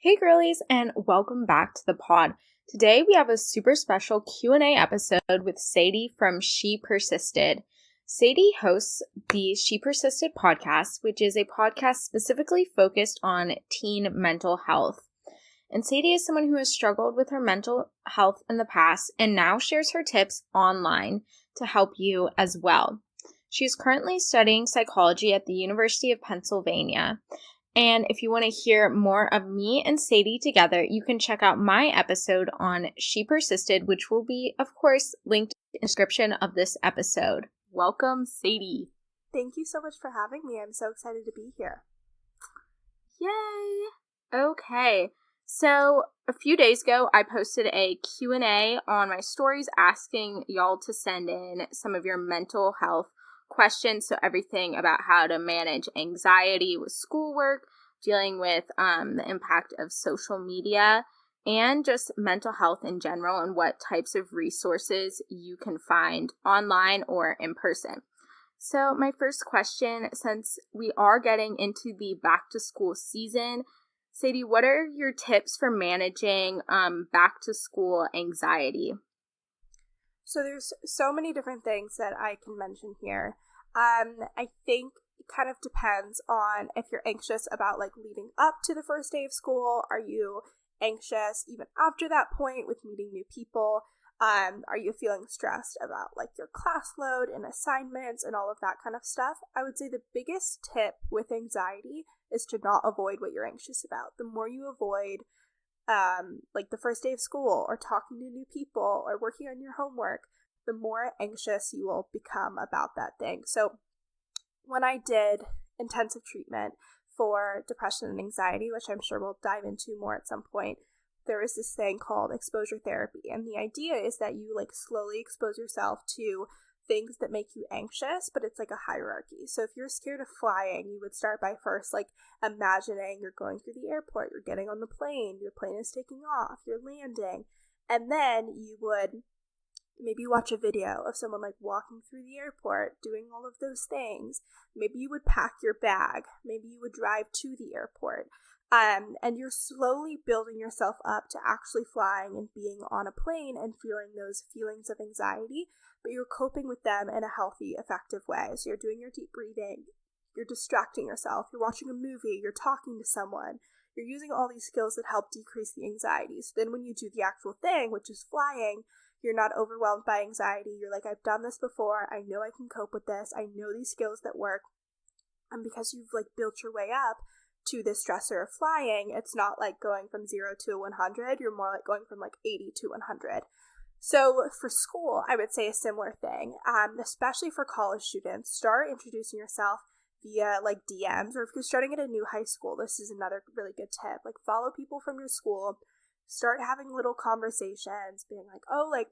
Hey girlies, and welcome back to the pod. Today we have a super special Q&A episode with Sadie from She Persisted. Sadie hosts the She Persisted podcast, which is a podcast specifically focused on teen mental health. And Sadie is someone who has struggled with her mental health in the past and now shares her tips online to help you as well. She is currently studying psychology at the University of Pennsylvania. And if you want to hear more of me and Sadie together, you can check out my episode on She Persisted, which will be, of course, linked in the description of this episode. Welcome, Sadie. Thank you so much for having me. I'm so excited to be here. Yay! Okay, so a few days ago, I posted a Q&A on my stories asking y'all to send in some of your mental health questions, so everything about how to manage anxiety with schoolwork, dealing with the impact of social media, and just mental health in general, and what types of resources you can find online or in person. So my first question, since we are getting into the back to school season, Sadie, what are your tips for managing back to school anxiety? So there's so many different things that I can mention here. I think it kind of depends on if you're anxious about like leading up to the first day of school. Are you anxious even after that point with meeting new people? Are you feeling stressed about like your class load and assignments and all of that kind of stuff? I would say the biggest tip with anxiety is to not avoid what you're anxious about. The more you avoid like the first day of school or talking to new people or working on your homework, the more anxious you will become about that thing. So when I did intensive treatment for depression and anxiety, which I'm sure we'll dive into more at some point, there is this thing called exposure therapy. And the idea is that you like slowly expose yourself to things that make you anxious, but it's like a hierarchy. So if you're scared of flying, you would start by first like imagining you're going through the airport, you're getting on the plane, your plane is taking off, you're landing, and then you would maybe watch a video of someone like walking through the airport, doing all of those things. Maybe you would pack your bag, maybe you would drive to the airport. And you're slowly building yourself up to actually flying and being on a plane and feeling those feelings of anxiety, but you're coping with them in a healthy, effective way. So you're doing your deep breathing, you're distracting yourself, you're watching a movie, you're talking to someone, you're using all these skills that help decrease the anxiety. So then when you do the actual thing, which is flying, you're not overwhelmed by anxiety. You're like, I've done this before, I know I can cope with this, I know these skills that work. And because you've like built your way up to this stressor of flying, it's not like going from 0 to 100, you're more like going from like 80 to 100. So for school, I would say a similar thing, especially for college students. Start introducing yourself via like DMs, or if you're starting at a new high school, this is another really good tip. Like follow people from your school, start having little conversations, being like, oh, like,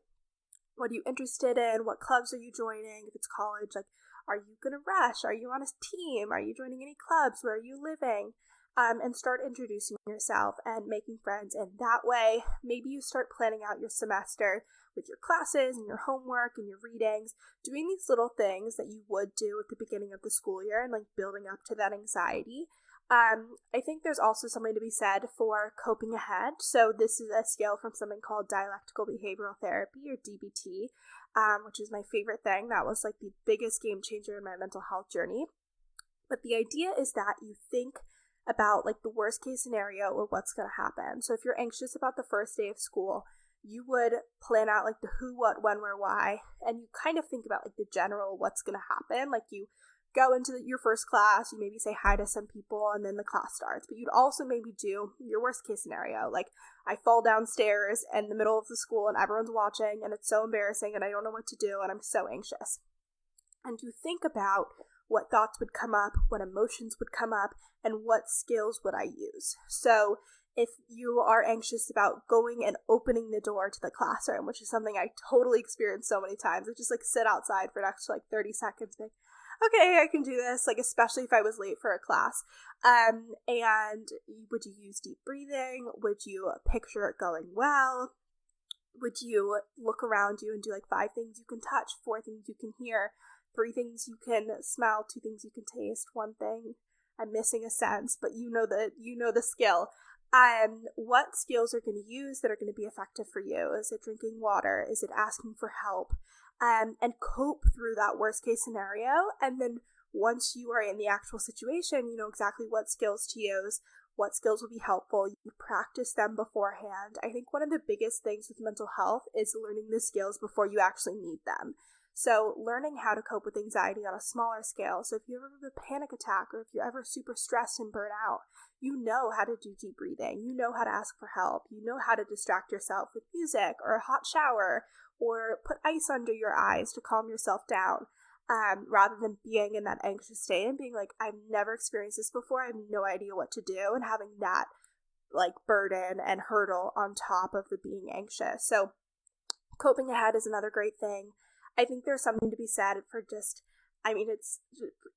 what are you interested in? What clubs are you joining? If it's college, like, are you going to rush? Are you on a team? Are you joining any clubs? Where are you living? And start introducing yourself and making friends. And that way, maybe you start planning out your semester with your classes and your homework and your readings, doing these little things that you would do at the beginning of the school year and like building up to that anxiety. I think there's also something to be said for coping ahead. So this is a skill from something called dialectical behavioral therapy, or DBT, which is my favorite thing. That was like the biggest game changer in my mental health journey. But the idea is that you think about like the worst case scenario or what's going to happen. So if you're anxious about the first day of school, you would plan out like the who, what, when, where, why, and you kind of think about like the general what's going to happen. Like you go into your first class, you maybe say hi to some people, and then the class starts. But you'd also maybe do your worst case scenario, like I fall downstairs in the middle of the school and everyone's watching and it's so embarrassing and I don't know what to do and I'm so anxious. And you think about what thoughts would come up, what emotions would come up, and what skills would I use. So if you are anxious about going and opening the door to the classroom, which is something I totally experienced so many times, I just like sit outside for an extra like 30 seconds, like, okay, I can do this, like especially if I was late for a class. And would you use deep breathing? Would you picture it going well? Would you look around you and do like 5 things you can touch, 4 things you can hear, 3 things you can smell, 2 things you can taste, 1 thing I'm missing a sense, but you know the skill. What skills are going to use that are going to be effective for you? Is it drinking water? Is it asking for help? And cope through that worst case scenario. And then once you are in the actual situation, you know exactly what skills to use, what skills will be helpful. You practice them beforehand. I think one of the biggest things with mental health is learning the skills before you actually need them. So learning how to cope with anxiety on a smaller scale. So if you ever have a panic attack, or if you're ever super stressed and burnt out, you know how to do deep breathing. You know how to ask for help. You know how to distract yourself with music or a hot shower, or put ice under your eyes to calm yourself down. Rather than being in that anxious state and being like, I've never experienced this before, I have no idea what to do, and having that like burden and hurdle on top of the being anxious. So coping ahead is another great thing. I think there's something to be said for just, I mean,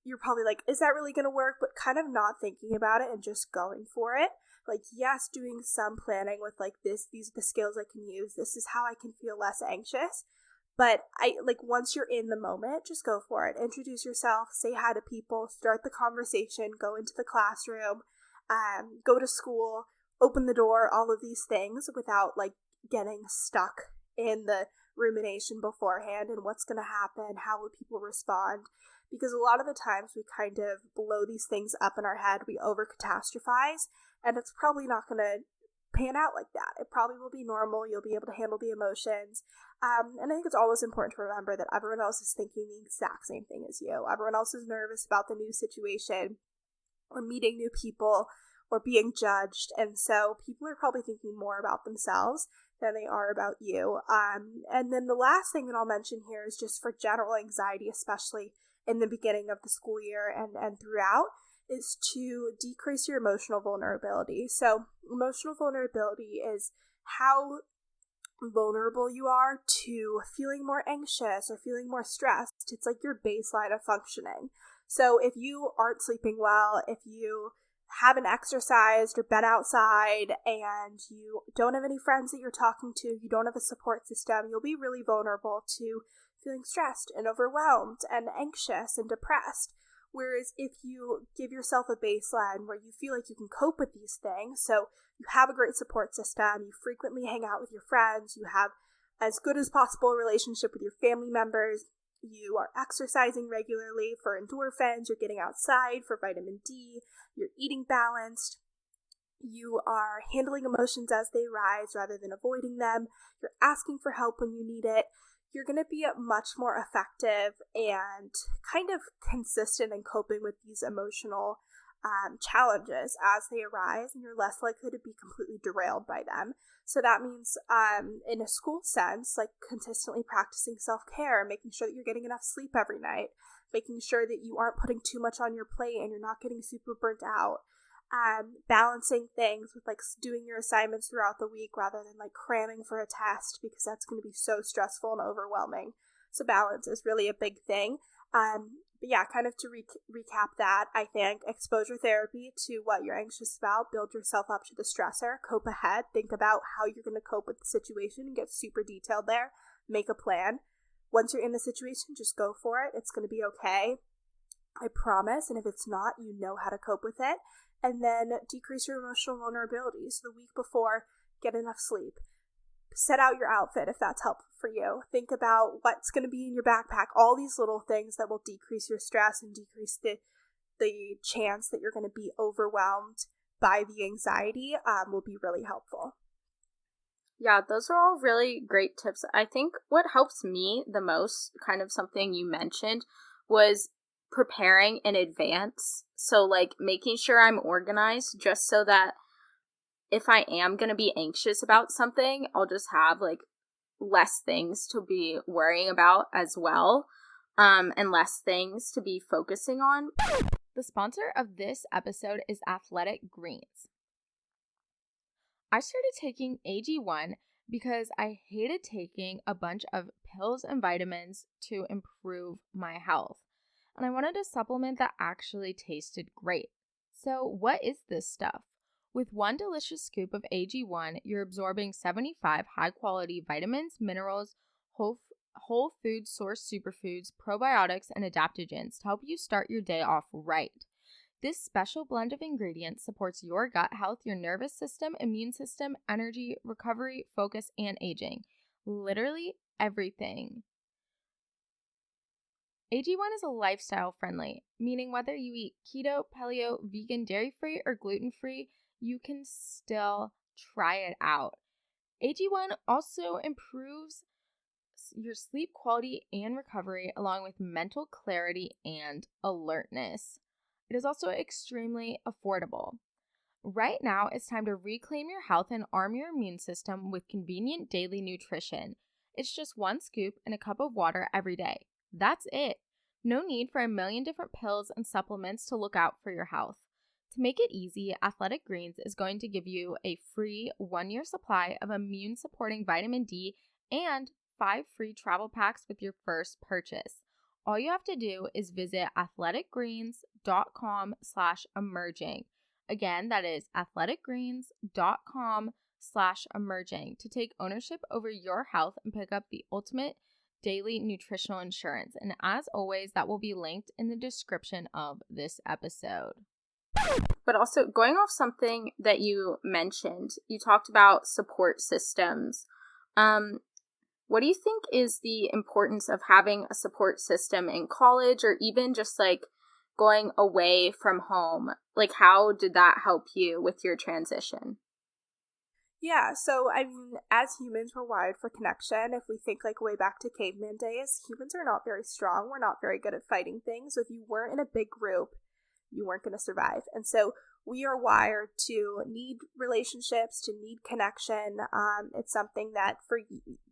you're probably like, is that really going to work? But kind of not thinking about it and just going for it. Like, yes, doing some planning with like these are the skills I can use. This is how I can feel less anxious. But once you're in the moment, just go for it. Introduce yourself, say hi to people, start the conversation, go into the classroom, go to school, open the door, all of these things without like getting stuck in the rumination beforehand and what's going to happen, how will people respond. Because a lot of the times we kind of blow these things up in our head, we over catastrophize, and it's probably not going to pan out like that. It probably will be normal. You'll be able to handle the emotions. And I think it's always important to remember that everyone else is thinking the exact same thing as you. Everyone else is nervous about the new situation or meeting new people or being judged. And so people are probably thinking more about themselves than they are about you. And then the last thing that I'll mention here is just for general anxiety, especially in the beginning of the school year and throughout, is to decrease your emotional vulnerability. So emotional vulnerability is how vulnerable you are to feeling more anxious or feeling more stressed. It's like your baseline of functioning. So if you aren't sleeping well, if you haven't exercised or been outside, and you don't have any friends that you're talking to, you don't have a support system, you'll be really vulnerable to feeling stressed and overwhelmed and anxious and depressed. Whereas if you give yourself a baseline where you feel like you can cope with these things, so you have a great support system, you frequently hang out with your friends, you have as good as possible relationship with your family members, you are exercising regularly for endorphins, you're getting outside for vitamin D, you're eating balanced, you are handling emotions as they rise rather than avoiding them, you're asking for help when you need it, you're going to be much more effective and kind of consistent in coping with these emotional challenges as they arise, and you're less likely to be completely derailed by them. So that means in a school sense, like consistently practicing self-care, making sure that you're getting enough sleep every night, making sure that you aren't putting too much on your plate and you're not getting super burnt out. Balancing things with like doing your assignments throughout the week rather than like cramming for a test, because that's going to be so stressful and overwhelming. So balance is really a big thing. But yeah, kind of to recap that, I think exposure therapy to what you're anxious about, build yourself up to the stressor, cope ahead, think about how you're going to cope with the situation and get super detailed there, make a plan. Once you're in the situation, just go for it. It's going to be okay. I promise. And if it's not, you know how to cope with it. And then decrease your emotional vulnerability. So the week before, get enough sleep. Set out your outfit if that's helpful for you. Think about what's going to be in your backpack. All these little things that will decrease your stress and decrease the chance that you're going to be overwhelmed by the anxiety will be really helpful. Yeah, those are all really great tips. I think what helps me the most, kind of something you mentioned, was preparing in advance. So like making sure I'm organized just so that if I am going to be anxious about something, I'll just have like less things to be worrying about as well, and less things to be focusing on. The sponsor of this episode is Athletic Greens. I started taking AG1 because I hated taking a bunch of pills and vitamins to improve my health, and I wanted a supplement that actually tasted great. So what is this stuff? With one delicious scoop of AG1, you're absorbing 75 high-quality vitamins, minerals, whole food source superfoods, probiotics, and adaptogens to help you start your day off right. This special blend of ingredients supports your gut health, your nervous system, immune system, energy, recovery, focus, and aging. Literally everything. AG1 is a lifestyle friendly, meaning whether you eat keto, paleo, vegan, dairy-free, or gluten-free, you can still try it out. AG1 also improves your sleep quality and recovery, along with mental clarity and alertness. It is also extremely affordable. Right now, it's time to reclaim your health and arm your immune system with convenient daily nutrition. It's just one scoop in a cup of water every day. That's it. No need for a million different pills and supplements to look out for your health. To make it easy, Athletic Greens is going to give you a free 1-year supply of immune-supporting vitamin D and 5 free travel packs with your first purchase. All you have to do is visit athleticgreens.com/emerging. Again, that is athleticgreens.com/emerging to take ownership over your health and pick up the ultimate daily nutritional insurance. And as always, that will be linked in the description of this episode. But also, going off something that you mentioned, you talked about support systems. What do you think is the importance of having a support system in college, or even just like going away from home? Like, how did that help you with your transition? Yeah, so I mean, as humans, we're wired for connection. If we think like way back to caveman days, humans are not very strong. We're not very good at fighting things. So if you weren't in a big group, you weren't going to survive. And so we are wired to need relationships, to need connection. It's something that for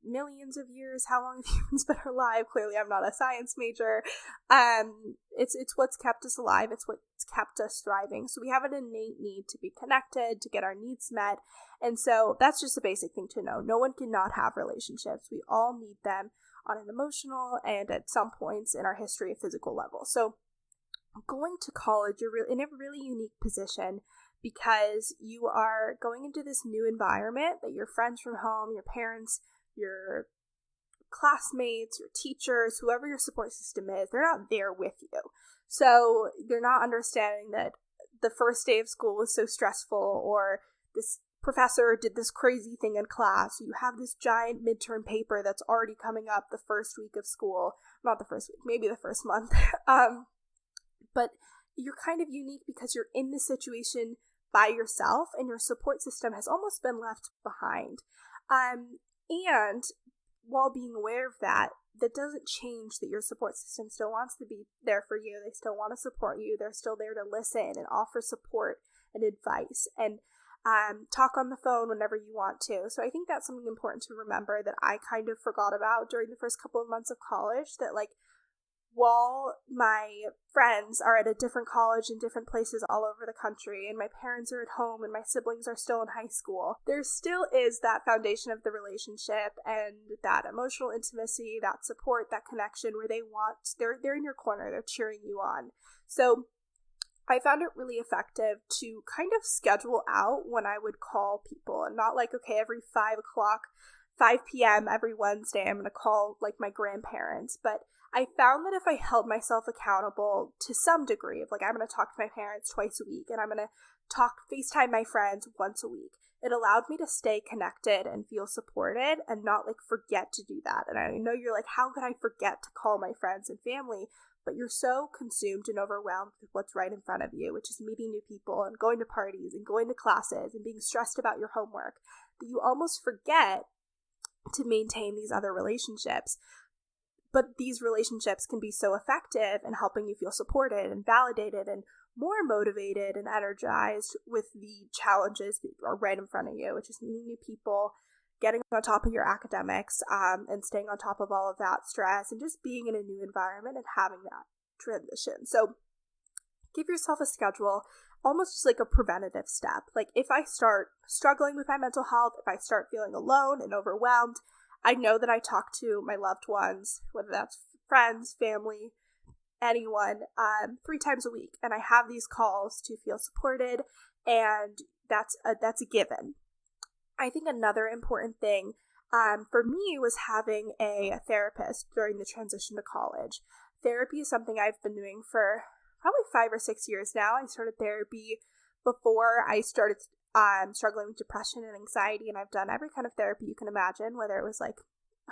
millions of years, how long have humans been alive? Clearly, I'm not a science major. It's what's kept us alive. It's what's kept us thriving. So we have an innate need to be connected, to get our needs met. And so that's just a basic thing to know. No one cannot have relationships. We all need them on an emotional and at some points in our history, a physical level. So going to college, you're in a really unique position because you are going into this new environment that your friends from home, your parents, your classmates, your teachers, whoever your support system is, they're not there with you. So they're not understanding that the first day of school was so stressful, or this professor did this crazy thing in class. You have this giant midterm paper that's already coming up the first week of school. Not the first week, maybe the first month. But you're kind of unique because you're in this situation by yourself and your support system has almost been left behind. And while being aware of that, that doesn't change that your support system still wants to be there for you. They still want to support you. They're still there to listen and offer support and advice and talk on the phone whenever you want to. So I think that's something important to remember that I kind of forgot about during the first couple of months of college, that like, while my friends are at a different college in different places all over the country, and my parents are at home and my siblings are still in high school, there still is that foundation of the relationship and that emotional intimacy, that support, that connection where they're in your corner, they're cheering you on. So I found it really effective to kind of schedule out when I would call people, and not like, okay, every 5 p.m. every Wednesday, I'm going to call like my grandparents. But I found that if I held myself accountable to some degree of like, I'm going to talk to my parents twice a week and I'm going to FaceTime my friends once a week, it allowed me to stay connected and feel supported and not like forget to do that. And I know you're like, how could I forget to call my friends and family? But you're so consumed and overwhelmed with what's right in front of you, which is meeting new people and going to parties and going to classes and being stressed about your homework, that you almost forget to maintain these other relationships. But these relationships can be so effective in helping you feel supported and validated and more motivated and energized with the challenges that are right in front of you, which is meeting new people, getting on top of your academics, and staying on top of all of that stress and just being in a new environment and having that transition. So give yourself a schedule, almost just like a preventative step. Like if I start struggling with my mental health, if I start feeling alone and overwhelmed, I know that I talk to my loved ones, whether that's friends, family, anyone, 3 times a week. And I have these calls to feel supported, and that's a given. I think another important thing for me was having a therapist during the transition to college. Therapy is something I've been doing for probably 5 or 6 years now. I started therapy before I started struggling with depression and anxiety, and I've done every kind of therapy you can imagine, whether it was like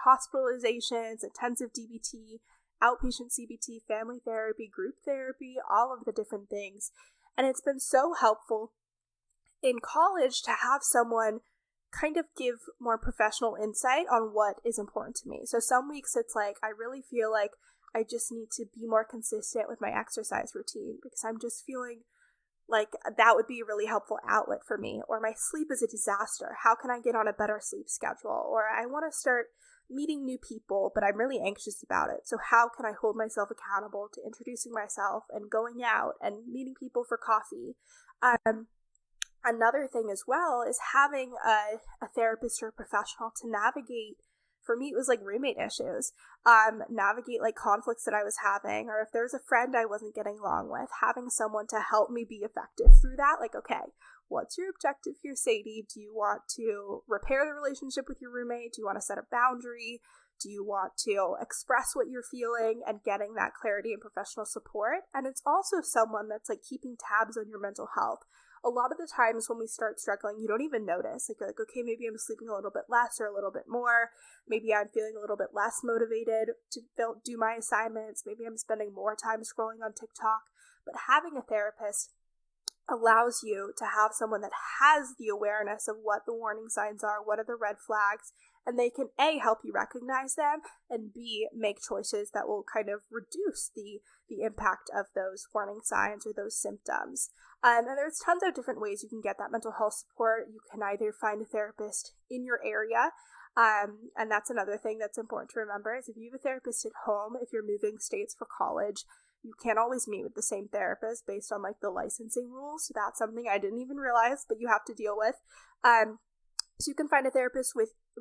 hospitalizations, intensive DBT, outpatient CBT, family therapy, group therapy, all of the different things. And it's been so helpful in college to have someone kind of give more professional insight on what is important to me. So some weeks it's like, I really feel like I just need to be more consistent with my exercise routine because I'm just feeling like that would be a really helpful outlet for me. Or my sleep is a disaster. How can I get on a better sleep schedule? Or I want to start meeting new people, but I'm really anxious about it. So how can I hold myself accountable to introducing myself and going out and meeting people for coffee? Another thing as well is having a therapist or a professional to navigate. For me, it was like roommate issues, navigate like conflicts that I was having, or if there was a friend I wasn't getting along with, having someone to help me be effective through that. Like, okay, what's your objective here, Sadie? Do you want to repair the relationship with your roommate? Do you want to set a boundary? Do you want to express what you're feeling and getting that clarity and professional support? And it's also someone that's like keeping tabs on your mental health. A lot of the times when we start struggling, you don't even notice. Like, you're like, okay, maybe I'm sleeping a little bit less or a little bit more. Maybe I'm feeling a little bit less motivated to do my assignments. Maybe I'm spending more time scrolling on TikTok. But having a therapist allows you to have someone that has the awareness of what the warning signs are, what are the red flags, and they can A, help you recognize them, and B, make choices that will kind of reduce the impact of those warning signs or those symptoms. And there's tons of different ways you can get that mental health support. You can either find a therapist in your area, and that's another thing that's important to remember is if you have a therapist at home, if you're moving states for college, you can't always meet with the same therapist based on like the licensing rules. So that's something I didn't even realize, but you have to deal with. So you can find a therapist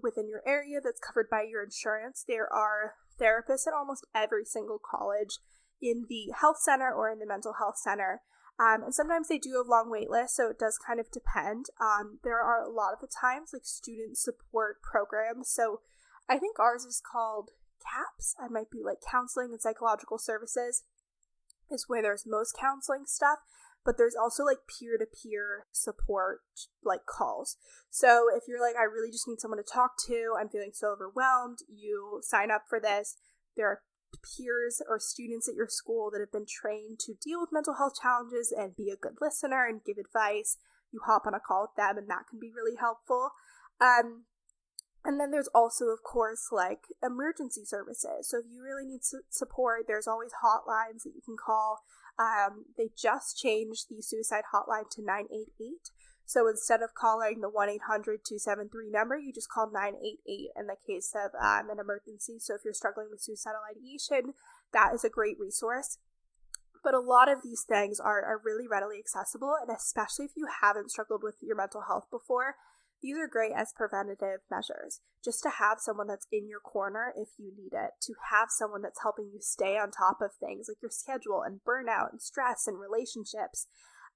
within your area that's covered by your insurance. There are therapists at almost every single college in the health center or in the mental health center. And sometimes they do have long wait lists, so it does kind of depend. There are a lot of the times like student support programs. So I think ours is called CAPS. I might be like Counseling and Psychological Services is where there's most counseling stuff. But there's also like peer-to-peer support like calls. So if you're like, I really just need someone to talk to, I'm feeling so overwhelmed, you sign up for this. There are peers or students at your school that have been trained to deal with mental health challenges and be a good listener and give advice. You hop on a call with them and that can be really helpful. And then there's also, of course, like emergency services. So if you really need support, there's always hotlines that you can call. They just changed the suicide hotline to 988. So instead of calling the 1-800-273 number, you just call 988 in the case of an emergency. So if you're struggling with suicidal ideation, that is a great resource. But a lot of these things are really readily accessible, and especially if you haven't struggled with your mental health before, these are great as preventative measures. Just to have someone that's in your corner if you need it, to have someone that's helping you stay on top of things like your schedule and burnout and stress and relationships.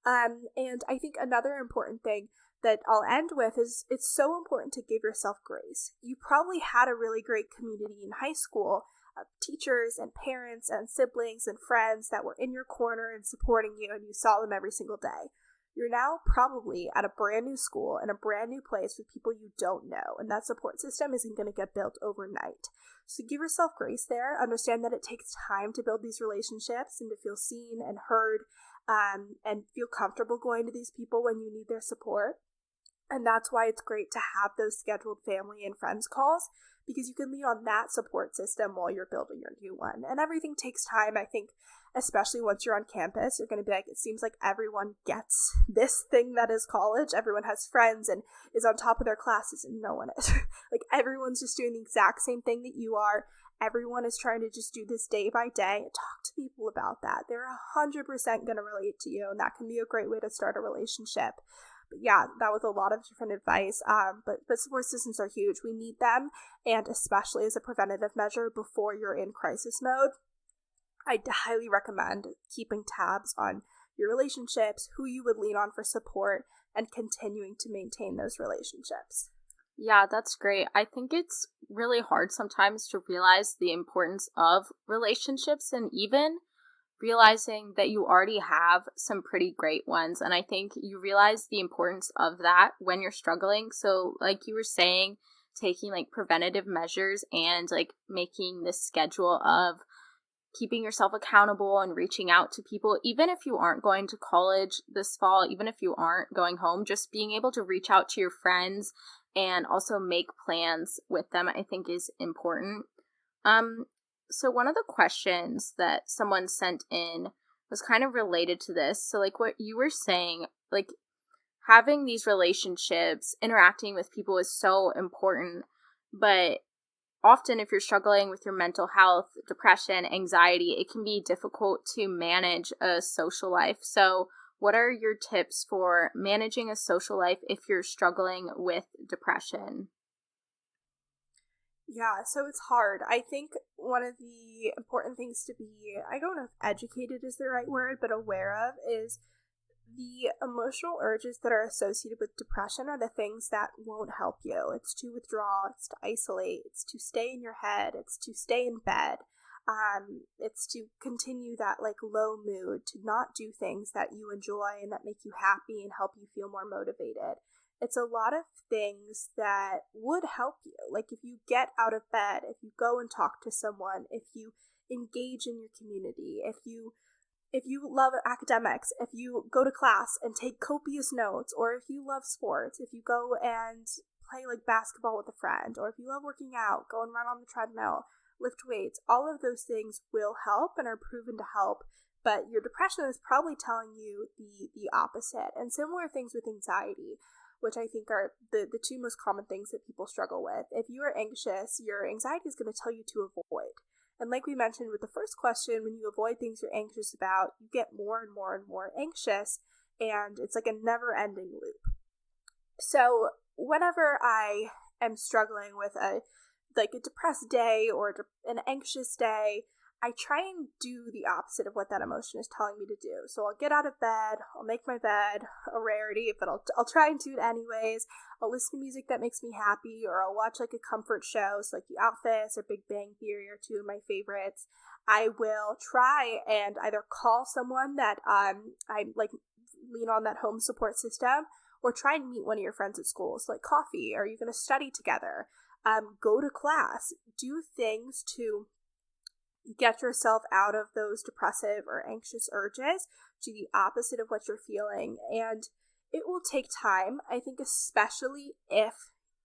And I think another important thing that I'll end with is it's so important to give yourself grace. You probably had a really great community in high school of teachers and parents and siblings and friends that were in your corner and supporting you, and you saw them every single day. You're now probably at a brand new school in a brand new place with people you don't know, and that support system isn't going to get built overnight. So give yourself grace there. Understand that it takes time to build these relationships and to feel seen and heard, and feel comfortable going to these people when you need their support. And that's why it's great to have those scheduled family and friends calls, because you can lean on that support system while you're building your new one. And everything takes time. I think, especially once you're on campus, you're going to be like, it seems like everyone gets this thing that is college. Everyone has friends and is on top of their classes, and no one is. Like, everyone's just doing the exact same thing that you are. Everyone is trying to just do this day by day. Talk to people about that. They're 100% going to relate to you, and that can be a great way to start a relationship. But yeah, that was a lot of different advice, but support systems are huge. We need them, and especially as a preventative measure before you're in crisis mode. I highly recommend keeping tabs on your relationships, who you would lean on for support, and continuing to maintain those relationships. Yeah, that's great. I think it's really hard sometimes to realize the importance of relationships, and even realizing that you already have some pretty great ones. And I think you realize the importance of that when you're struggling. So like you were saying, taking like preventative measures and like making this schedule of keeping yourself accountable and reaching out to people, even if you aren't going to college this fall, even if you aren't going home, just being able to reach out to your friends and also make plans with them, I think is important. So one of the questions that someone sent in was kind of related to this. So like what you were saying, like having these relationships, interacting with people is so important, but often if you're struggling with your mental health, depression, anxiety, it can be difficult to manage a social life. So what are your tips for managing a social life if you're struggling with depression? Yeah, so it's hard. I think one of the important things to be, I don't know if educated is the right word, but aware of is the emotional urges that are associated with depression are the things that won't help you. It's to withdraw, it's to isolate, it's to stay in your head, it's to stay in bed. It's to continue that like low mood, to not do things that you enjoy and that make you happy and help you feel more motivated. It's a lot of things that would help you. Like if you get out of bed, if you go and talk to someone, if you engage in your community, if you love academics, if you go to class and take copious notes, or if you love sports, if you go and play like basketball with a friend, or if you love working out, go and run on the treadmill, lift weights, all of those things will help and are proven to help. But your depression is probably telling you the opposite. And similar things with anxiety, which I think are the two most common things that people struggle with. If you are anxious, your anxiety is going to tell you to avoid. And like we mentioned with the first question, when you avoid things you're anxious about, you get more and more and more anxious, and it's like a never-ending loop. So whenever I am struggling with a depressed day or an anxious day, I try and do the opposite of what that emotion is telling me to do. So I'll get out of bed, I'll make my bed, a rarity, but I'll try and do it anyways. I'll listen to music that makes me happy, or I'll watch like a comfort show, so like The Office or Big Bang Theory are two of my favorites. I will try and either call someone that I like lean on that home support system, or try and meet one of your friends at school. So like coffee, or you're going to study together, go to class, do things to get yourself out of those depressive or anxious urges, do the opposite of what you're feeling. And it will take time, I think, especially if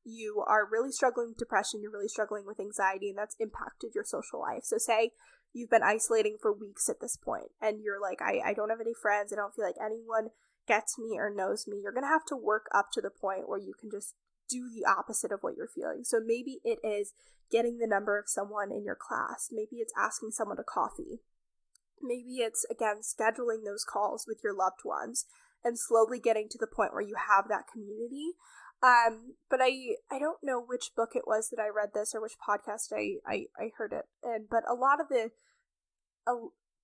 you are really struggling with depression, you're really struggling with anxiety, and that's impacted your social life. So say you've been isolating for weeks at this point, and you're like, I don't have any friends, I don't feel like anyone gets me or knows me. You're going to have to work up to the point where you can just do the opposite of what you're feeling. So maybe it is getting the number of someone in your class. Maybe it's asking someone to coffee. Maybe it's, again, scheduling those calls with your loved ones and slowly getting to the point where you have that community. But I don't know which book it was that I read this or which podcast I heard it in, but a lot of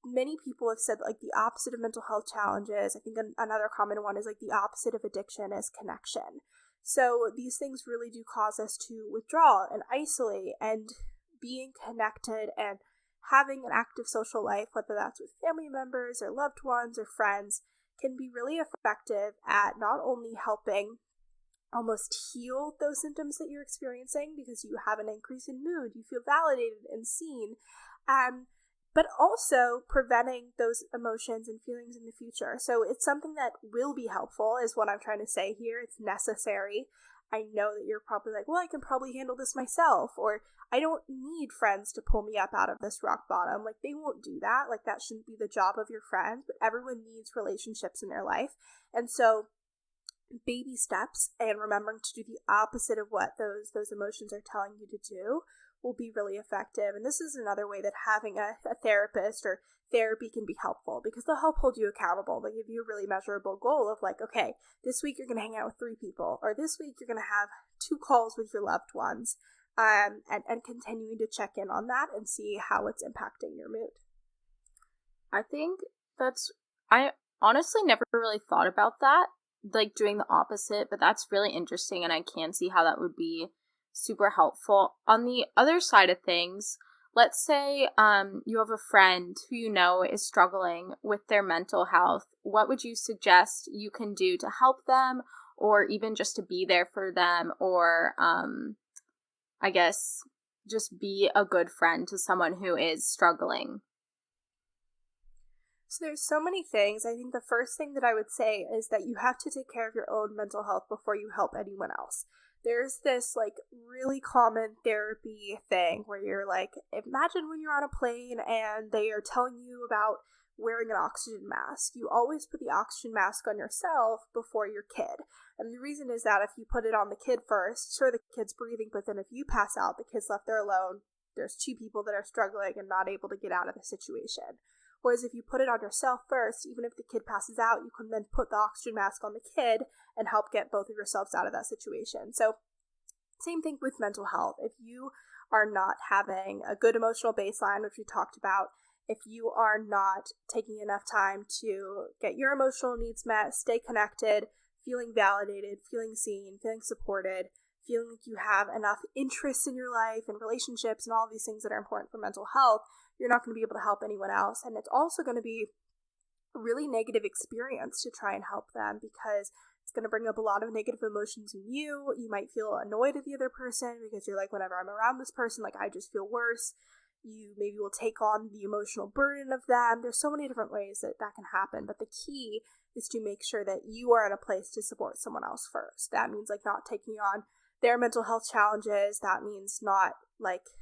many people have said like the opposite of mental health challenges. I think another common one is like the opposite of addiction is connection. So these things really do cause us to withdraw and isolate, and being connected and having an active social life, whether that's with family members or loved ones or friends, can be really effective at not only helping almost heal those symptoms that you're experiencing because you have an increase in mood, you feel validated and seen, but also preventing those emotions and feelings in the future. So it's something that will be helpful, is what I'm trying to say here. It's necessary. I know that you're probably like, well, I can probably handle this myself, or I don't need friends to pull me up out of this rock bottom. Like, they won't do that. Like, that shouldn't be the job of your friends, but everyone needs relationships in their life. And so baby steps and remembering to do the opposite of what those emotions are telling you to do will be really effective. And this is another way that having a therapist or therapy can be helpful, because they'll help hold you accountable. They'll give you a really measurable goal of like, okay, this week you're going to hang out with 3 people, or this week you're going to have 2 calls with your loved ones, and continuing to check in on that and see how it's impacting your mood. I think I honestly never really thought about that, like doing the opposite, but that's really interesting, and I can see how that would be super helpful. On the other side of things, let's say you have a friend who you know is struggling with their mental health. What would you suggest you can do to help them, or even just to be there for them, or I guess just be a good friend to someone who is struggling? So there's so many things. I think the first thing that I would say is that you have to take care of your own mental health before you help anyone else. There's this like really common therapy thing where you're like, imagine when you're on a plane and they are telling you about wearing an oxygen mask. You always put the oxygen mask on yourself before your kid. And the reason is that if you put it on the kid first, sure, the kid's breathing, but then if you pass out, the kid's left there alone. There's two people that are struggling and not able to get out of the situation. Whereas if you put it on yourself first, even if the kid passes out, you can then put the oxygen mask on the kid and help get both of yourselves out of that situation. So same thing with mental health. If you are not having a good emotional baseline, which we talked about, if you are not taking enough time to get your emotional needs met, stay connected, feeling validated, feeling seen, feeling supported, feeling like you have enough interests in your life and relationships and all of these things that are important for mental health, you're not going to be able to help anyone else. And it's also going to be a really negative experience to try and help them because it's going to bring up a lot of negative emotions in you. You might feel annoyed at the other person because you're like, whenever I'm around this person, like I just feel worse. You maybe will take on the emotional burden of them. There's so many different ways that can happen. But the key is to make sure that you are in a place to support someone else first. That means like not taking on their mental health challenges. That means not like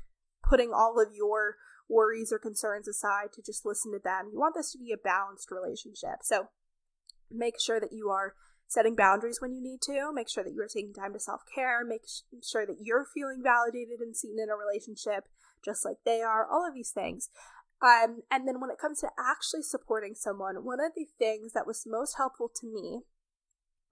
putting all of your worries or concerns aside to just listen to them. You want this to be a balanced relationship. So make sure that you are setting boundaries when you need to. Make sure that you are taking time to self-care. Make sure that you're feeling validated and seen in a relationship just like they are. All of these things. And then when it comes to actually supporting someone, one of the things that was most helpful to me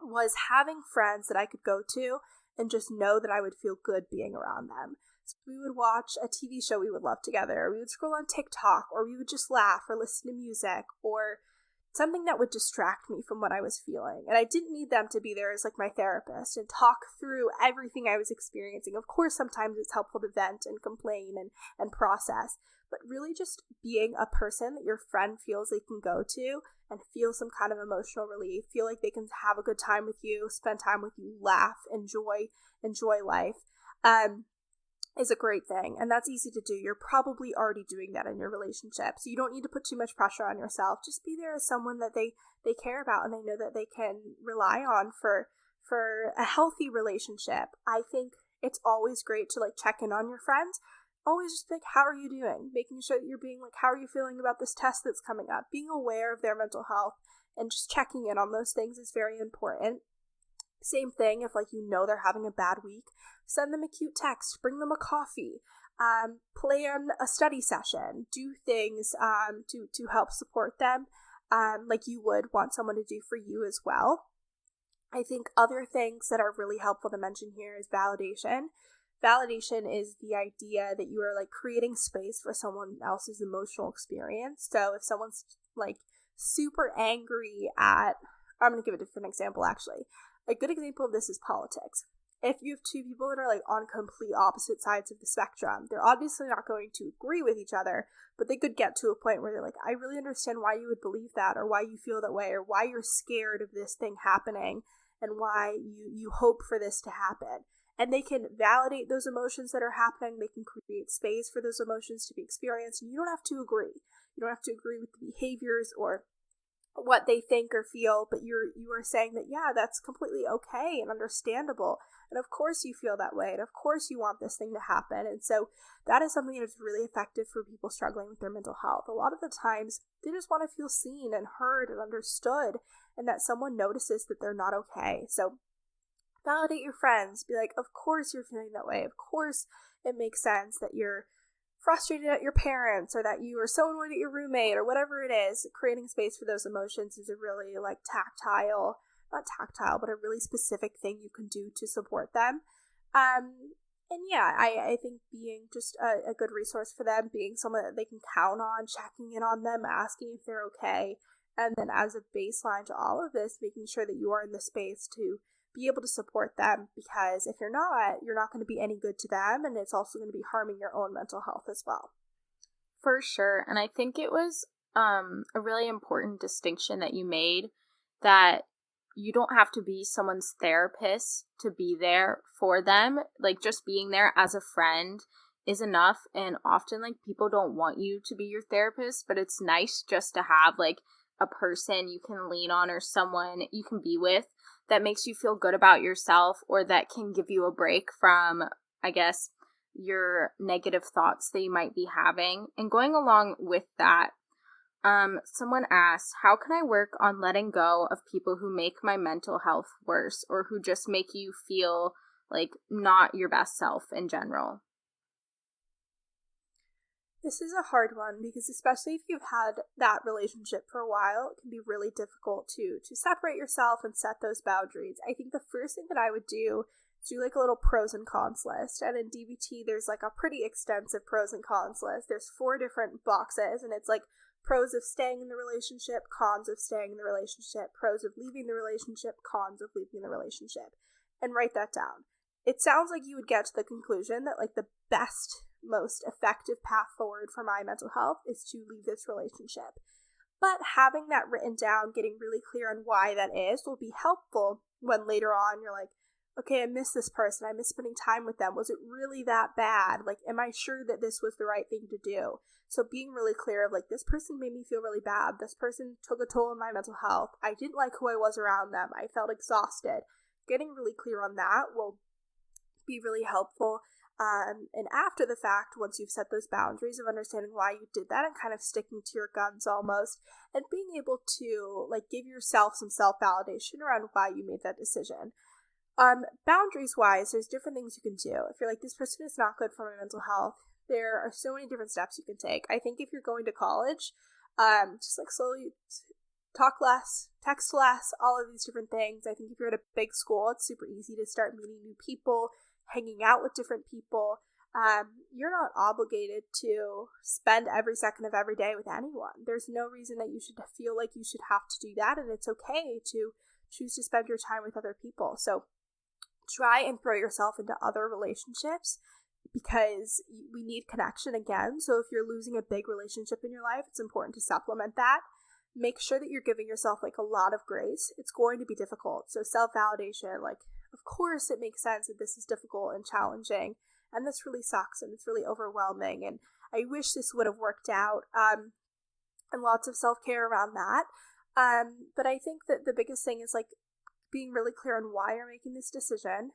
was having friends that I could go to and just know that I would feel good being around them. So we would watch a TV show we would love together, or we would scroll on TikTok, or we would just laugh or listen to music, or something that would distract me from what I was feeling. And I didn't need them to be there as like my therapist and talk through everything I was experiencing. Of course, sometimes it's helpful to vent and complain and process, but really just being a person that your friend feels they can go to and feel some kind of emotional relief, feel like they can have a good time with you, spend time with you, laugh, enjoy life, is a great thing. And that's easy to do. You're probably already doing that in your relationship. So you don't need to put too much pressure on yourself. Just be there as someone that they care about and they know that they can rely on for a healthy relationship. I think it's always great to like check in on your friends. Always just like, how are you doing? Making sure that you're being like, how are you feeling about this test that's coming up? Being aware of their mental health and just checking in on those things is very important. Same thing if like you know they're having a bad week, send them a cute text, bring them a coffee, plan a study session, do things to help support them like you would want someone to do for you as well. I think other things that are really helpful to mention here is validation. Validation is the idea that you are like creating space for someone else's emotional experience. So if someone's like super angry at, I'm going to give a different example actually. A good example of this is politics. If you have two people that are like on complete opposite sides of the spectrum, they're obviously not going to agree with each other, but they could get to a point where they're like, I really understand why you would believe that, or why you feel that way, or why you're scared of this thing happening, and why you hope for this to happen. And they can validate those emotions that are happening. They can create space for those emotions to be experienced. And you don't have to agree. You don't have to agree with the behaviors or what they think or feel, but you are saying that, yeah, that's completely okay and understandable. And of course you feel that way. And of course you want this thing to happen. And so that is something that is really effective for people struggling with their mental health. A lot of the times they just want to feel seen and heard and understood, and that someone notices that they're not okay. So validate your friends. Be like, of course you're feeling that way. Of course it makes sense that you're frustrated at your parents, or that you are so annoyed at your roommate, or whatever it is. Creating space for those emotions is a really like but a really specific thing you can do to support them. And yeah, I think being just a good resource for them, being someone that they can count on, checking in on them, asking if they're okay, and then as a baseline to all of this, making sure that you are in the space to be able to support them, because if you're not going to be any good to them, and it's also going to be harming your own mental health as well. For sure. And I think it was a really important distinction that you made, that you don't have to be someone's therapist to be there for them. Like, just being there as a friend is enough. And often, like, people don't want you to be your therapist, but it's nice just to have, like, a person you can lean on or someone you can be with that makes you feel good about yourself, or that can give you a break from, I guess, your negative thoughts that you might be having. And going along with that, someone asked, how can I work on letting go of people who make my mental health worse, or who just make you feel like not your best self in general? This is a hard one, because especially if you've had that relationship for a while, it can be really difficult to separate yourself and set those boundaries. I think the first thing that I would do is do like a little pros and cons list. And in DBT, there's like a pretty extensive pros and cons list. There's 4 different boxes, and it's like pros of staying in the relationship, cons of staying in the relationship, pros of leaving the relationship, cons of leaving the relationship. And write that down. It sounds like you would get to the conclusion that like the best, most effective path forward for my mental health is to leave this relationship. But having that written down, getting really clear on why that is, will be helpful when later on you're like, okay, I miss this person, I miss spending time with them. Was it really that bad? Like, am I sure that this was the right thing to do? So being really clear of like, this person made me feel really bad. This person took a toll on my mental health. I didn't like who I was around them. I felt exhausted. Getting really clear on that will be really helpful. And after the fact, once you've set those boundaries of understanding why you did that and kind of sticking to your guns almost, and being able to like give yourself some self-validation around why you made that decision. Boundaries wise, there's different things you can do. If you're like, this person is not good for my mental health, there are so many different steps you can take. I think if you're going to college, just like slowly talk less, text less, all of these different things. I think if you're at a big school, it's super easy to start meeting new people, hanging out with different people. You're not obligated to spend every second of every day with anyone. There's no reason that you should feel like you should have to do that, and it's okay to choose to spend your time with other people. So try and throw yourself into other relationships, because we need connection again. So if you're losing a big relationship in your life, it's important to supplement that. Make sure that you're giving yourself like a lot of grace. It's going to be difficult. So self-validation, like, of course it makes sense that this is difficult and challenging, and this really sucks, and it's really overwhelming, and I wish this would have worked out, and lots of self-care around that. But I think that the biggest thing is like being really clear on why you're making this decision,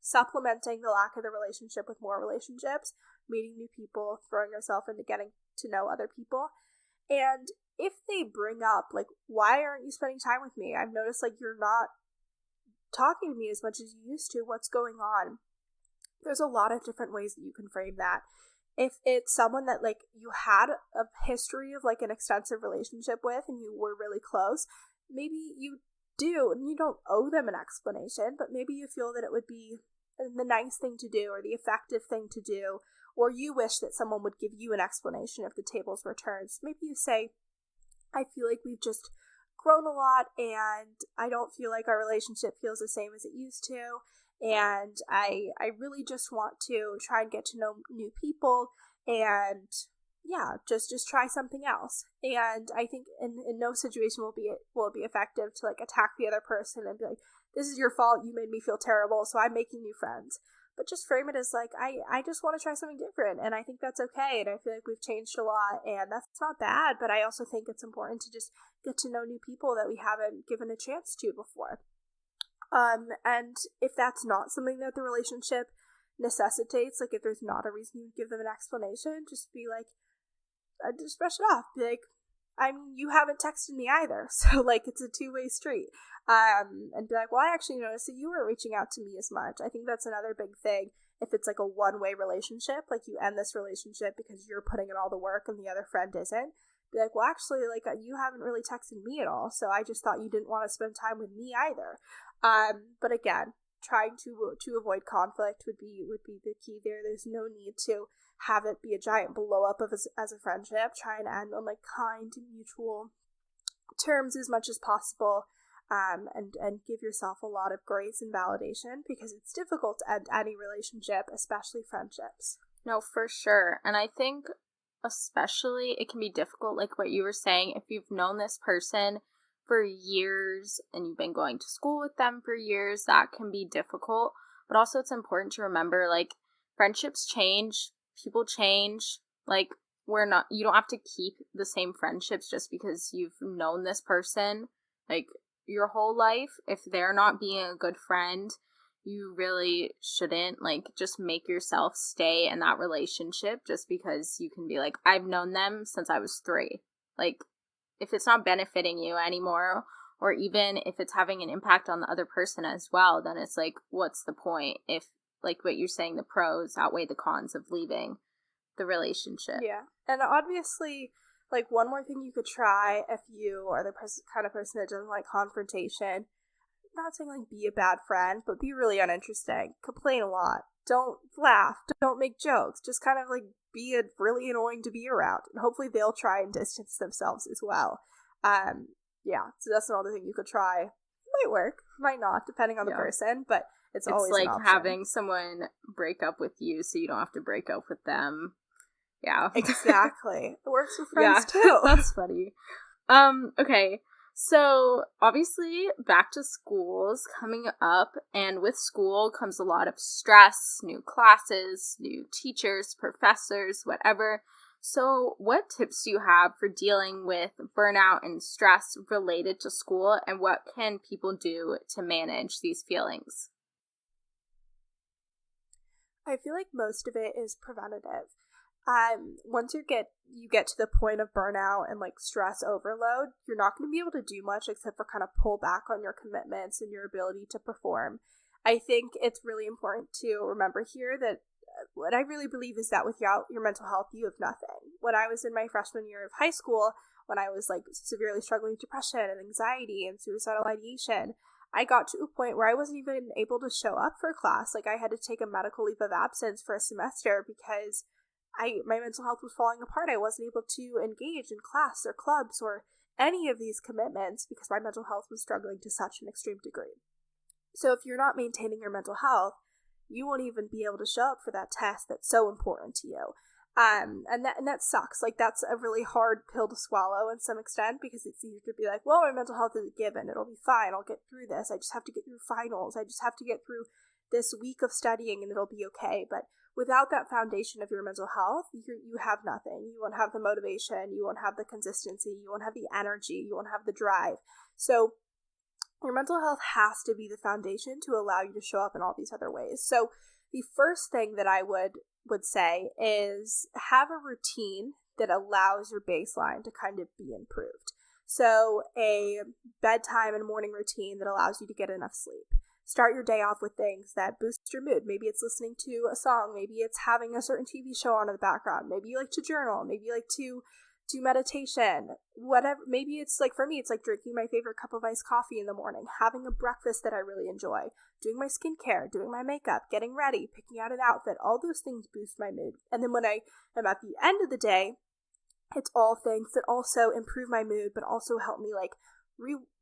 supplementing the lack of the relationship with more relationships, meeting new people, throwing yourself into getting to know other people. And if they bring up like, why aren't you spending time with me? I've noticed like you're not talking to me as much as you used to. What's going on? There's a lot of different ways that you can frame that. If it's someone that like you had a history of like an extensive relationship with and you were really close, maybe you do, and you don't owe them an explanation, but maybe you feel that it would be the nice thing to do or the effective thing to do, or you wish that someone would give you an explanation if the tables were turned. So maybe you say, I feel like we've just grown a lot, and I don't feel like our relationship feels the same as it used to, and I really just want to try and get to know new people, and yeah, just try something else. And I think in no situation will it be effective to like attack the other person and be like, this is your fault, you made me feel terrible, so I'm making new friends. But just frame it as like, I just want to try something different, and I think that's okay, and I feel like we've changed a lot, and that's not bad, but I also think it's important to just get to know new people that we haven't given a chance to before. And if that's not something that the relationship necessitates, like if there's not a reason you give them an explanation, just be like, just brush it off. Be like, I mean, you haven't texted me either, so like it's a two-way street. And be like, well, I actually noticed that you weren't reaching out to me as much. I think that's another big thing. If it's like a one-way relationship, like you end this relationship because you're putting in all the work and the other friend isn't, be like, well, actually, like you haven't really texted me at all, so I just thought you didn't want to spend time with me either. But again, trying to avoid conflict would be the key there. There's no need to have it be a giant blow up of as a friendship. Try and end on like kind mutual terms as much as possible. And give yourself a lot of grace and validation, because it's difficult to end any relationship, especially friendships. No, for sure. And I think especially it can be difficult, like what you were saying, if you've known this person for years and you've been going to school with them for years, that can be difficult. But also it's important to remember, like, friendships change, people change, like, you don't have to keep the same friendships just because you've known this person, like, your whole life. If they're not being a good friend, you really shouldn't, like, just make yourself stay in that relationship just because you can be like, I've known them since I was 3. Like, if it's not benefiting you anymore, or even if it's having an impact on the other person as well, then it's like, what's the point if, like what you're saying, the pros outweigh the cons of leaving the relationship. Yeah. And obviously, like, one more thing you could try if you are the kind of person that doesn't like confrontation, not saying, like, be a bad friend, but be really uninteresting. Complain a lot. Don't laugh. Don't make jokes. Just kind of, like, be really annoying to be around. And hopefully they'll try and distance themselves as well. Yeah, so that's another thing you could try. It might work. Might not, depending on the person, but it's always like an option. Having someone break up with you so you don't have to break up with them. Yeah. Exactly. It works with friends too. That's funny. Okay. So obviously back to school's coming up, and with school comes a lot of stress, new classes, new teachers, professors, whatever. So what tips do you have for dealing with burnout and stress related to school, and what can people do to manage these feelings? I feel like most of it is preventative. Once you get to the point of burnout and, like, stress overload, you're not going to be able to do much except for kind of pull back on your commitments and your ability to perform. I think it's really important to remember here that what I really believe is that without your mental health, you have nothing. When I was in my freshman year of high school, when I was, like, severely struggling with depression and anxiety and suicidal ideation, I got to a point where I wasn't even able to show up for class. Like, I had to take a medical leave of absence for a semester because my mental health was falling apart. I wasn't able to engage in class or clubs or any of these commitments because my mental health was struggling to such an extreme degree. So if you're not maintaining your mental health, you won't even be able to show up for that test that's so important to you. And that sucks. Like, that's a really hard pill to swallow in some extent, because it's easy to be like, well, my mental health is a given. It'll be fine. I'll get through this. I just have to get through finals. I just have to get through this week of studying and it'll be okay. But without that foundation of your mental health, you have nothing. You won't have the motivation. You won't have the consistency. You won't have the energy. You won't have the drive. So your mental health has to be the foundation to allow you to show up in all these other ways. So the first thing that I would say is have a routine that allows your baseline to kind of be improved. So a bedtime and morning routine that allows you to get enough sleep. Start your day off with things that boost your mood. Maybe it's listening to a song. Maybe it's having a certain TV show on in the background. Maybe you like to journal. Maybe you like to do meditation. Whatever. Maybe it's like, for me, it's like drinking my favorite cup of iced coffee in the morning, having a breakfast that I really enjoy, doing my skincare, doing my makeup, getting ready, picking out an outfit. All those things boost my mood. And then when I am at the end of the day, it's all things that also improve my mood, but also help me, like,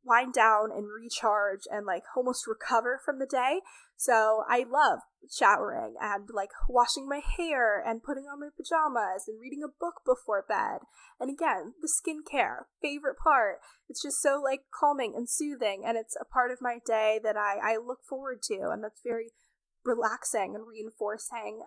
wind down and recharge and, like, almost recover from the day. So I love showering and, like, washing my hair and putting on my pajamas and reading a book before bed. And again, the skincare, favorite part. It's just so, like, calming and soothing, and it's a part of my day that I look forward to, and that's very relaxing and reinforcing.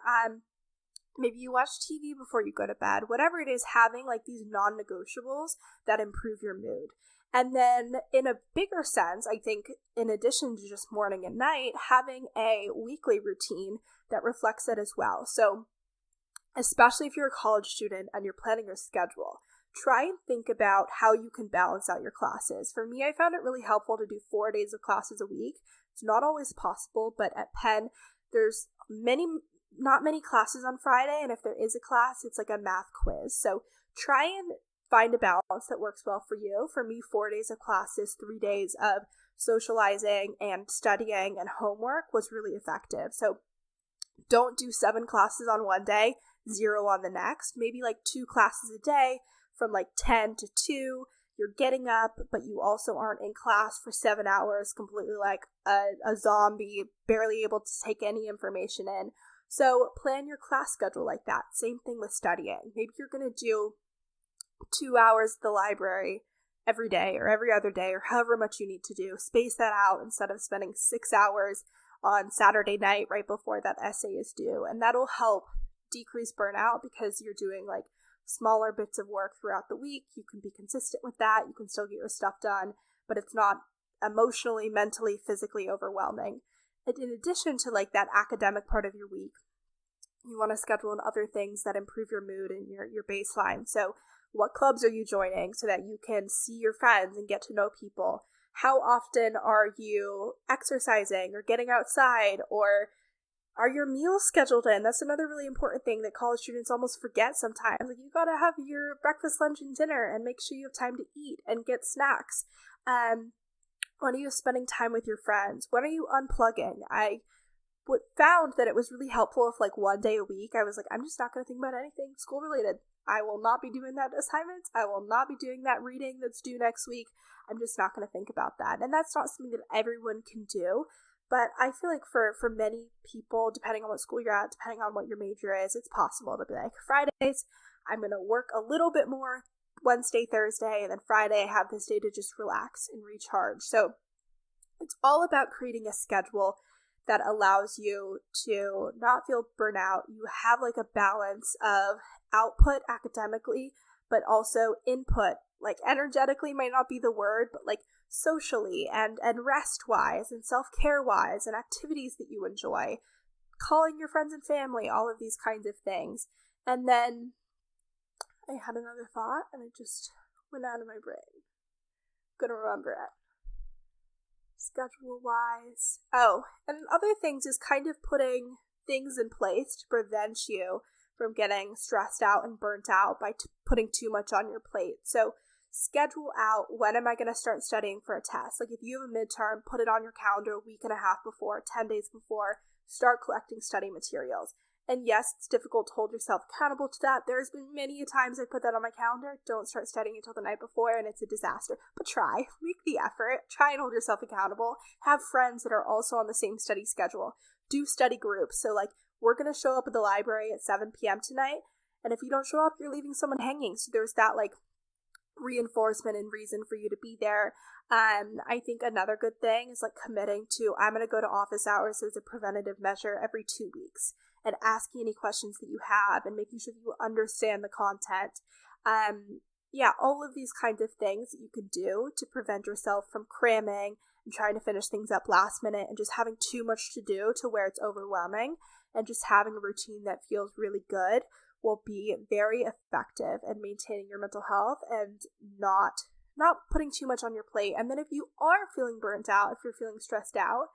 Maybe you watch TV before you go to bed. Whatever it is, having, like, these non-negotiables that improve your mood. And then in a bigger sense, I think in addition to just morning and night, having a weekly routine that reflects it as well. So especially if you're a college student and you're planning your schedule, try and think about how you can balance out your classes. For me, I found it really helpful to do 4 days of classes a week. It's not always possible, but at Penn, there's not many classes on Friday, and if there is a class, it's like a math quiz. So try and find a balance that works well for you. For me, 4 days of classes, 3 days of socializing and studying and homework was really effective. So don't do 7 classes on one day, 0 on the next. Maybe like 2 classes a day from like 10 to 2. You're getting up, but you also aren't in class for 7 hours, completely like a zombie, barely able to take any information in. So plan your class schedule like that. Same thing with studying. Maybe you're going to do 2 hours at the library every day or every other day or however much you need to do. Space that out instead of spending 6 hours on Saturday night right before that essay is due. And that'll help decrease burnout because you're doing like smaller bits of work throughout the week. You can be consistent with that. You can still get your stuff done, but it's not emotionally, mentally, physically overwhelming. And in addition to like that academic part of your week, you want to schedule in other things that improve your mood and your baseline. So what clubs are you joining so that you can see your friends and get to know people? How often are you exercising or getting outside, or are your meals scheduled in? That's another really important thing that college students almost forget sometimes. Like, you got to have your breakfast, lunch, and dinner and make sure you have time to eat and get snacks. When are you spending time with your friends? When are you unplugging? I found that it was really helpful if like one day a week I was like, I'm just not going to think about anything school related. I will not be doing that assignment. I will not be doing that reading that's due next week. I'm just not going to think about that. And that's not something that everyone can do. But I feel like for many people, depending on what school you're at, depending on what your major is, it's possible to be like, Fridays, I'm going to work a little bit more, Wednesday, Thursday, and then Friday I have this day to just relax and recharge. So it's all about creating a schedule that allows you to not feel burnout. You have like a balance of output academically, but also input, like energetically might not be the word, but like socially and rest wise and self-care wise and activities that you enjoy, calling your friends and family, all of these kinds of things. And then I had another thought and it just went out of my brain. I'm gonna remember it. Schedule wise. Oh, and other things is kind of putting things in place to prevent you from getting stressed out and burnt out by putting too much on your plate. So schedule out, when am I going to start studying for a test? Like if you have a midterm, put it on your calendar a week and a half before, 10 days before, start collecting study materials. And yes, it's difficult to hold yourself accountable to that. There's been many a times I put that on my calendar. Don't start studying until the night before, and it's a disaster. But try. Make the effort. Try and hold yourself accountable. Have friends that are also on the same study schedule. Do study groups. So, like, we're going to show up at the library at 7 p.m. tonight, and if you don't show up, you're leaving someone hanging. So there's that, like, reinforcement and reason for you to be there. I think another good thing is, like, committing to, I'm going to go to office hours as a preventative measure every 2 weeks. And asking any questions that you have and making sure that you understand the content. All of these kinds of things that you can do to prevent yourself from cramming and trying to finish things up last minute and just having too much to do to where it's overwhelming, and just having a routine that feels really good will be very effective in maintaining your mental health and not putting too much on your plate. And then if you are feeling burnt out, if you're feeling stressed out,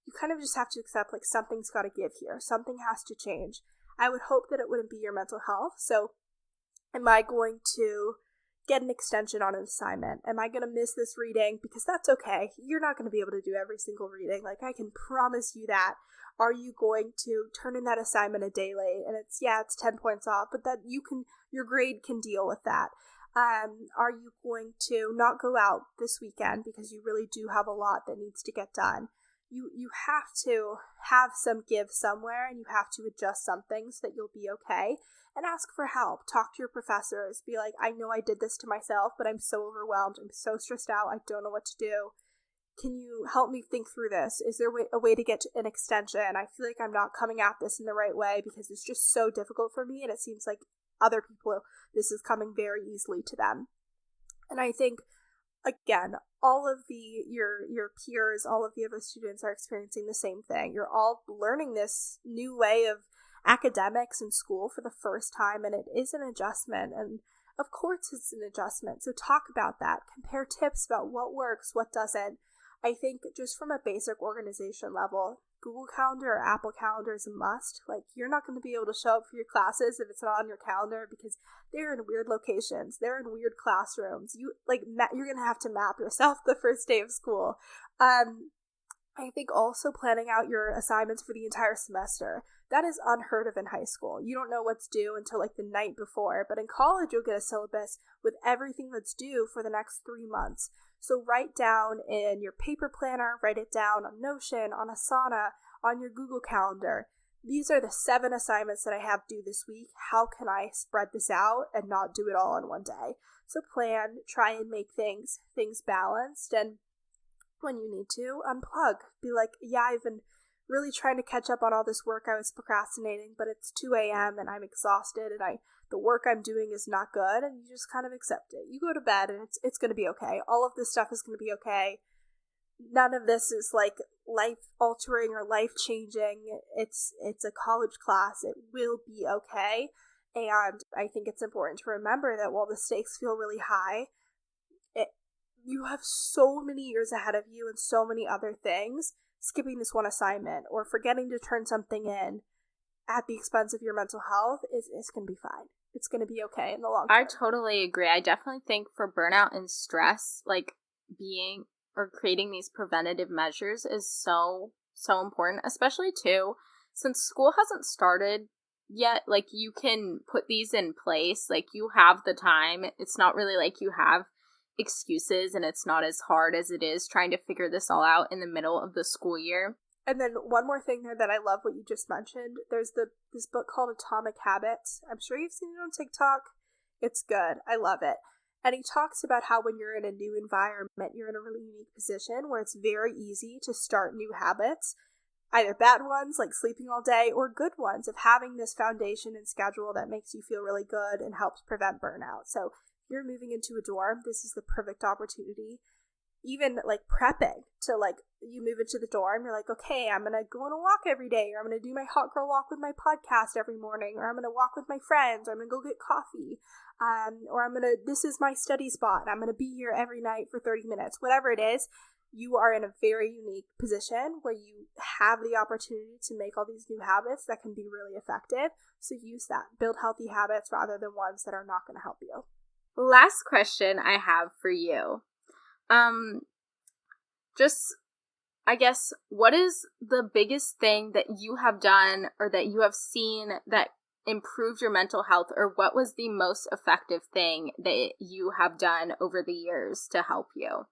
you kind of just have to accept, like, something's got to give here. Something has to change. I would hope that it wouldn't be your mental health. So am I going to get an extension on an assignment? Am I going to miss this reading? Because that's okay. You're not going to be able to do every single reading. Like, I can promise you that. Are you going to turn in that assignment a day late? And it's 10 points off, but that your grade can deal with that. Are you going to not go out this weekend because you really do have a lot that needs to get done? You have to have some give somewhere, and you have to adjust some things so that you'll be okay, and ask for help. Talk to your professors. Be like, I know I did this to myself, but I'm so overwhelmed. I'm so stressed out. I don't know what to do. Can you help me think through this? Is there a way to get to an extension? I feel like I'm not coming at this in the right way because it's just so difficult for me, and it seems like other people, this is coming very easily to them. And I think, again, all of your peers, all of the other students are experiencing the same thing. You're all learning this new way of academics in school for the first time, and it is an adjustment. And of course it's an adjustment. So talk about that. Compare tips about what works, what doesn't. I think just from a basic organization level, Google Calendar or Apple Calendar is a must. Like, you're not going to be able to show up for your classes if it's not on your calendar because they're in weird locations. They're in weird classrooms. You're going to have to map yourself the first day of school. I think also planning out your assignments for the entire semester. That is unheard of in high school. You don't know what's due until like the night before, but in college you'll get a syllabus with everything that's due for the next 3 months. So write down in your paper planner, write it down on Notion, on Asana, on your Google Calendar. these are the 7 assignments that I have due this week. How can I spread this out and not do it all in one day? So plan, try and make things balanced, and when you need to, unplug. Be like, yeah, I've been really trying to catch up on all this work I was procrastinating, but it's 2 a.m. and I'm exhausted and the work I'm doing is not good, and you just kind of accept it. You go to bed and it's going to be okay. All of this stuff is going to be okay. None of this is like life altering or life changing. It's a college class. It will be okay. And I think it's important to remember that while the stakes feel really high, you have so many years ahead of you and so many other things. Skipping this one assignment or forgetting to turn something in at the expense of your mental health is going to be fine. It's going to be okay in the long term. I totally agree. I definitely think for burnout and stress, like being or creating these preventative measures is so important, especially too, since school hasn't started yet. Like, you can put these in place, like you have the time. It's not really like you have excuses, and it's not as hard as it is trying to figure this all out in the middle of the school year. And then one more thing there that I love what you just mentioned. There's this book called Atomic Habits. I'm sure you've seen it on TikTok. It's good. I love it. And he talks about how when you're in a new environment, you're in a really unique position where it's very easy to start new habits, either bad ones like sleeping all day or good ones of having this foundation and schedule that makes you feel really good and helps prevent burnout. So if you're moving into a dorm, this is the perfect opportunity. Even like prepping to, like, you move into the dorm, you're like, okay, I'm going to go on a walk every day, or I'm going to do my hot girl walk with my podcast every morning, or I'm going to walk with my friends, or I'm going to go get coffee, or this is my study spot, and I'm going to be here every night for 30 minutes. Whatever it is, you are in a very unique position where you have the opportunity to make all these new habits that can be really effective. So use that. Build healthy habits rather than ones that are not going to help you. Last question I have for you. Just, I guess, what is the biggest thing that you have done or that you have seen that improved your mental health, or what was the most effective thing that you have done over the years to help you?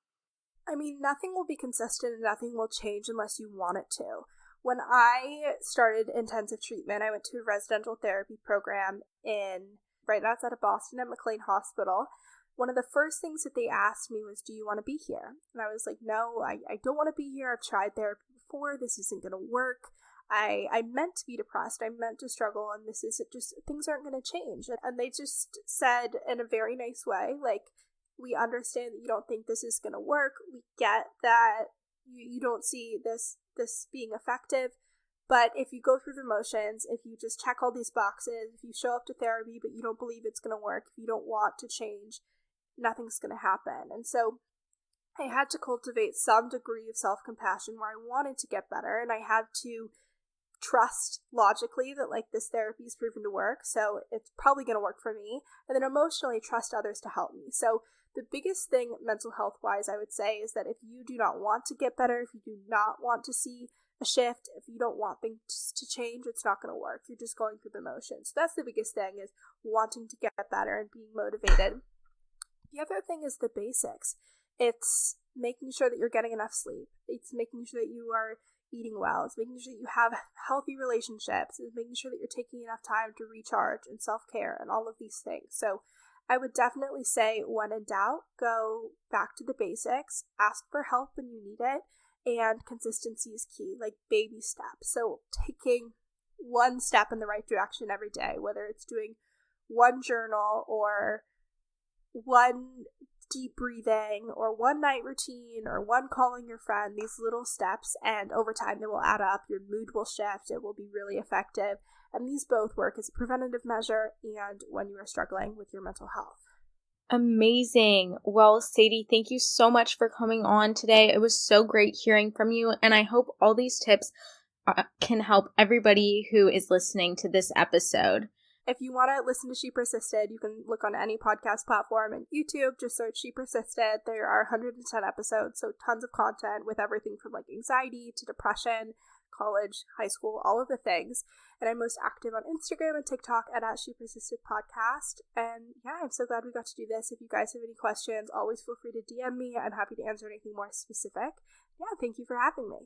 I mean, nothing will be consistent and nothing will change unless you want it to. When I started intensive treatment, I went to a residential therapy program right outside of Boston at McLean Hospital. One of the first things that they asked me was, do you want to be here? And I was like, no, I don't want to be here. I've tried therapy before. This isn't going to work. I meant to be depressed. I meant to struggle, and this is just, things aren't going to change. And they just said in a very nice way, like, we understand that you don't think this is going to work. We get that you don't see this being effective. But if you go through the motions, if you just check all these boxes, if you show up to therapy but you don't believe it's going to work, if you don't want to change, nothing's going to happen. And so I had to cultivate some degree of self-compassion where I wanted to get better, and I had to trust logically that, like, this therapy is proven to work, so it's probably going to work for me, and then emotionally trust others to help me. So the biggest thing mental health wise, I would say, is that if you do not want to get better, if you do not want to see a shift, if you don't want things to change, it's not going to work. You're just going through the motions. So that's the biggest thing, is wanting to get better and being motivated. The other thing is the basics. It's making sure that you're getting enough sleep. It's making sure that you are eating well. It's making sure that you have healthy relationships. It's making sure that you're taking enough time to recharge and self-care and all of these things. So I would definitely say, when in doubt, go back to the basics. Ask for help when you need it. And consistency is key, like baby steps. So taking one step in the right direction every day, whether it's doing one journal or one deep breathing or one night routine or one calling your friend, these little steps, and over time they will add up. Your mood will shift. It will be really effective. And these both work as a preventative measure and when you are struggling with your mental health. Amazing. Well, Sadie, thank you so much for coming on today. It was so great hearing from you, and I hope all these tips can help everybody who is listening to this episode. If you want to listen to She Persisted, you can look on any podcast platform and YouTube. Just search She Persisted. There are 110 episodes, so tons of content with everything from like anxiety to depression, college, high school, all of the things. And I'm most active on Instagram and TikTok at She Persisted Podcast. And yeah, I'm so glad we got to do this. If you guys have any questions, always feel free to DM me. I'm happy to answer anything more specific. Yeah, thank you for having me.